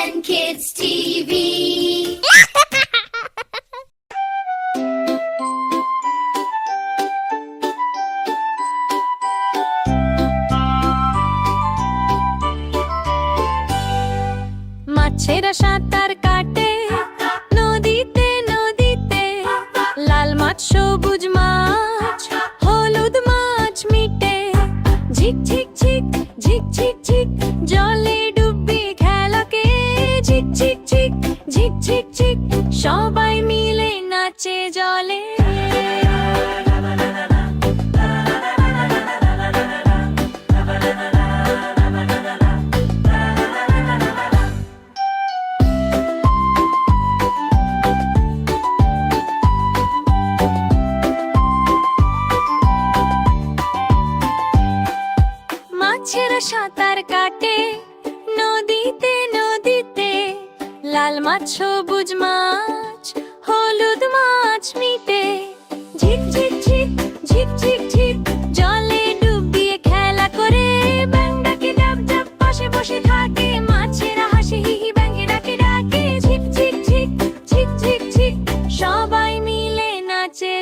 and Kids TV. মাছেরা সাঁতার কাটে নদীতে নদীতে, লাল মাছ সবুজ মাছ হলুদ মাছ মিটে, ঝিক ঝিক ঝিক ঝিক ঝিক ঝিক জলে ডুবি খেলাকে, ঝিক ঝিক ঝিক ঝিক ঝিক ঝিক সবাই মিলে নাচে জলে। মাছেরা সাঁতার কাটে নদীতে নদীতে, লাল মাছ সবুজ মাছ হলুদ মাছ মিটে, ঝিক ঝিক ঝিক ঝিক ঝিক ঝিক জলে ডুবিয়ে খেলা করে, ব্যাঙ ডাকে ডাব ডাব পাশে বসে থাকে, মাছেরা হাসি হিহি ব্যাঙে ডাকে ডাকে, ঝিক ঝিক ঝিক ঝিক ঝিক ঝিক সবাই মিলে নাচে।